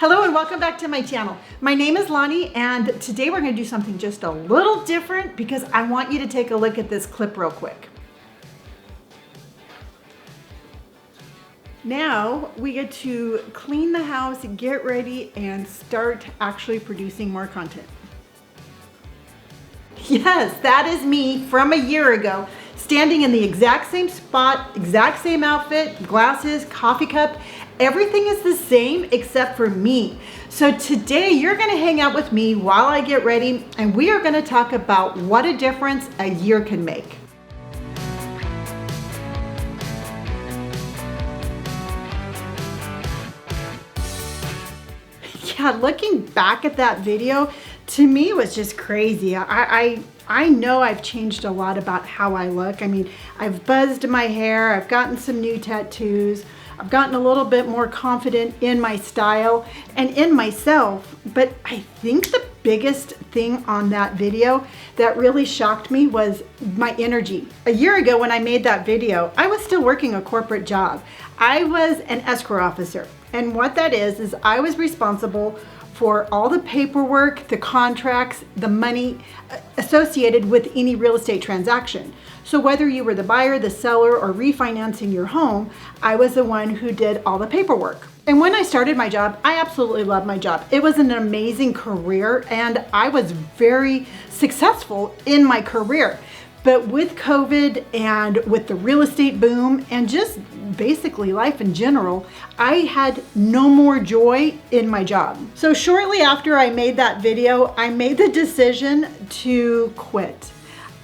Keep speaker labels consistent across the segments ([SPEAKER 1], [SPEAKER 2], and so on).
[SPEAKER 1] Hello and welcome back to my channel. My name is Lonnie and today we're going to do something just a little different because I want you to take a look at this clip real quick. Now we get to clean the house, get ready, and start actually producing more content. Yes, that is me from a year ago, standing in the exact same spot, exact same outfit, glasses, coffee cup. Everything is the same except for me. So today you're gonna hang out with me while I get ready, and we are gonna talk about what a difference a year can make. Yeah, looking back at that video, to me it was just crazy. I know I've changed a lot about how I look. I mean, I've buzzed my hair, I've gotten some new tattoos, I've gotten a little bit more confident in my style and in myself. But I think the biggest thing on that video that really shocked me was my energy. A year ago when I made that video, I was still working a corporate job. I was an escrow officer. And what that is I was responsible for all the paperwork, the contracts, the money associated with any real estate transaction. So whether you were the buyer, the seller, or refinancing your home, I was the one who did all the paperwork. And when I started my job, I absolutely loved my job. It was an amazing career and I was very successful in my career. But with COVID and with the real estate boom and just basically life in general, I had no more joy in my job. So shortly after I made that video, I made the decision to quit.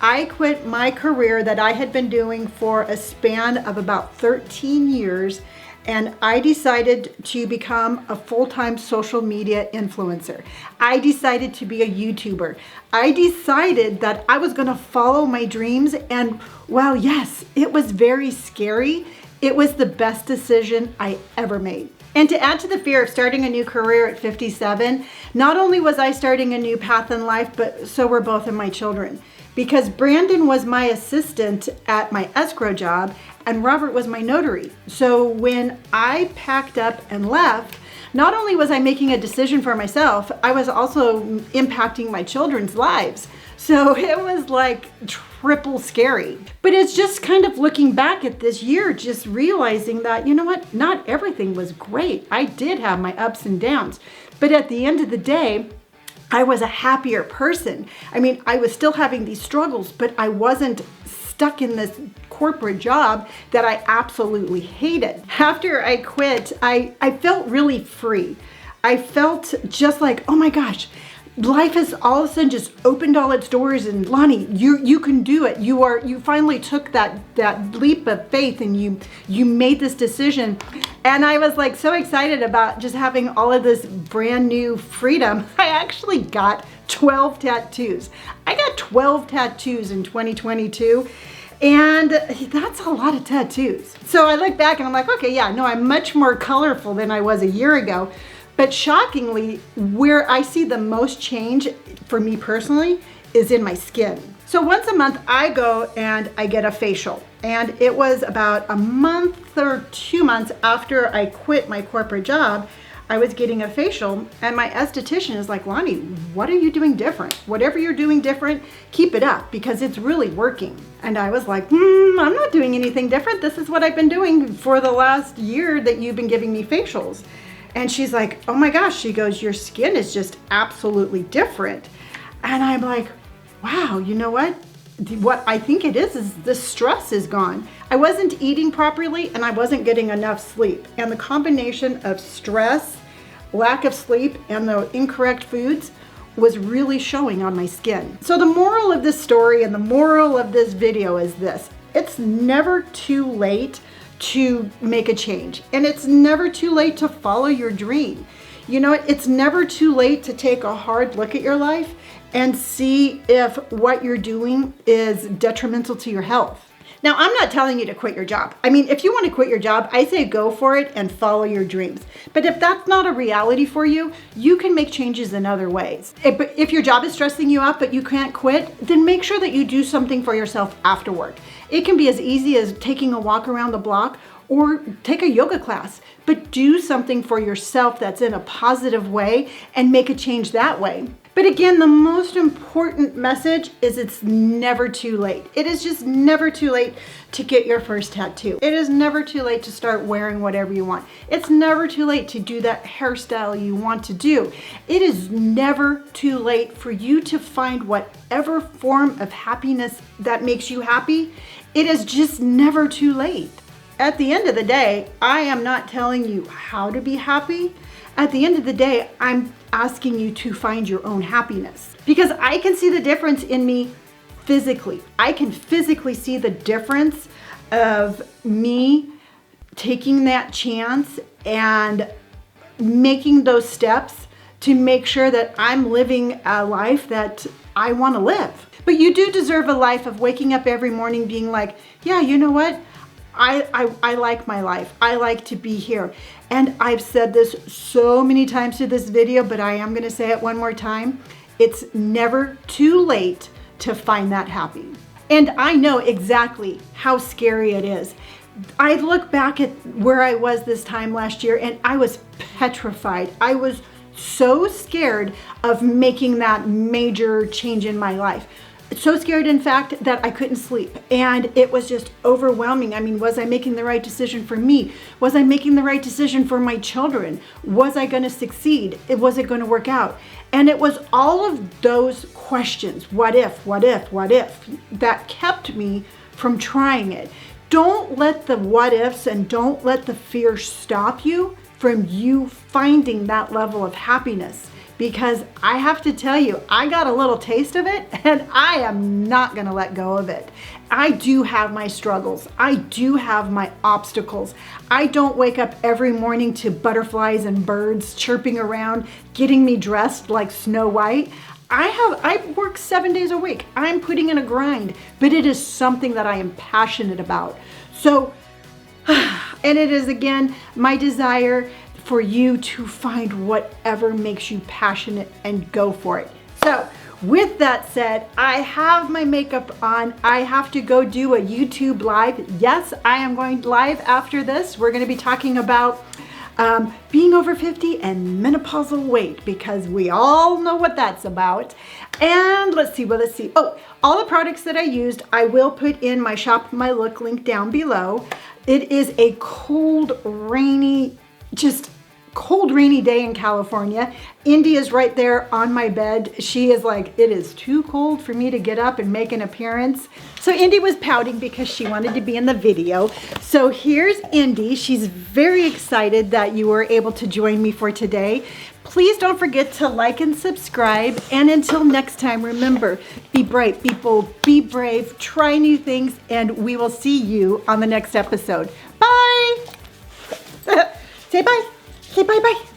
[SPEAKER 1] I quit my career that I had been doing for a span of about 13 years, and I decided to become a full-time social media influencer. I decided to be a YouTuber. I decided that I was gonna follow my dreams, and well, yes, it was very scary. It was the best decision I ever made. And to add to the fear of starting a new career at 57, not only was I starting a new path in life, but so were both of my children. Because Brandon was my assistant at my escrow job and Robert was my notary. So when I packed up and left, not only was I making a decision for myself, I was also impacting my children's lives. So it was like triple scary. But it's just kind of looking back at this year, just realizing that, you know what, not everything was great. I did have my ups and downs. But at the end of the day, I was a happier person. I mean, I was still having these struggles, but I wasn't stuck in this corporate job that I absolutely hated. After I quit, I felt really free. I felt just like, oh my gosh, life has all of a sudden just opened all its doors, and Lonnie, you can do it. You finally took that leap of faith and you made this decision. And I was like so excited about just having all of this brand new freedom. I actually got 12 tattoos. I got 12 tattoos in 2022. And that's a lot of tattoos. So I look back and I'm like, okay, yeah, no, I'm much more colorful than I was a year ago. But shockingly, where I see the most change for me personally is in my skin. So once a month I go and I get a facial. And it was about a month or 2 months after I quit my corporate job, I was getting a facial, and my esthetician is like, Lonnie, what are you doing different? Whatever you're doing different, keep it up because it's really working. And I was like, I'm not doing anything different. This is what I've been doing for the last year that you've been giving me facials. And she's like, oh my gosh, she goes, your skin is just absolutely different. And I'm like, wow, you know what? What I think it is the stress is gone. I wasn't eating properly and I wasn't getting enough sleep. And the combination of stress, lack of sleep, and the incorrect foods was really showing on my skin. So the moral of this story and the moral of this video is this: it's never too late to make a change, and it's never too late to follow your dream. You know, it's never too late to take a hard look at your life and see if what you're doing is detrimental to your health. Now, I'm not telling you to quit your job. I mean, if you want to quit your job, I say go for it and follow your dreams. But if that's not a reality for you, you can make changes in other ways. If your job is stressing you out, but you can't quit, then make sure that you do something for yourself after work. It can be as easy as taking a walk around the block, or take a yoga class, but do something for yourself that's in a positive way and make a change that way. But again, the most important message is it's never too late. It is just never too late to get your first tattoo. It is never too late to start wearing whatever you want. It's never too late to do that hairstyle you want to do. It is never too late for you to find whatever form of happiness that makes you happy. It is just never too late. At the end of the day, I am not telling you how to be happy. At the end of the day, I'm asking you to find your own happiness, because I can see the difference in me physically. I can physically see the difference of me taking that chance and making those steps to make sure that I'm living a life that I want to live. But you do deserve a life of waking up every morning being like, yeah, you know what? I like my life. I like to be here. And I've said this so many times through this video, but I am going to say it one more time. It's never too late to find that happy. And I know exactly how scary it is. I look back at where I was this time last year and I was petrified. I was so scared of making that major change in my life. So scared, in fact, that I couldn't sleep. And it was just overwhelming. I mean, was I making the right decision for me? Was I making the right decision for my children? Was I going to succeed? Was it going to work out? And it was all of those questions, what if, that kept me from trying it. Don't let the what ifs and don't let the fear stop you from you finding that level of happiness. Because I have to tell you, I got a little taste of it and I am not gonna let go of it. I do have my struggles. I do have my obstacles. I don't wake up every morning to butterflies and birds chirping around, getting me dressed like Snow White. I work 7 days a week. I'm putting in a grind, but it is something that I am passionate about. So, and it is again, my desire for you to find whatever makes you passionate and go for it. So with that said, I have my makeup on. I have to go do a YouTube live. Yes, I am going live after this. We're going to be talking about being over 50 and menopausal weight, because we all know what that's about. And let's see. Oh, all the products that I used, I will put in my Shop My Look link down below. It is a cold, rainy day in California. Indy is right there on my bed. She is like, it is too cold for me to get up and make an appearance. So Indy was pouting because she wanted to be in the video. So here's Indy. She's very excited that you were able to join me for today. Please don't forget to like and subscribe. And until next time, remember, be bright, be bold, be brave, try new things, and we will see you on the next episode. Bye. Say bye. Say bye-bye.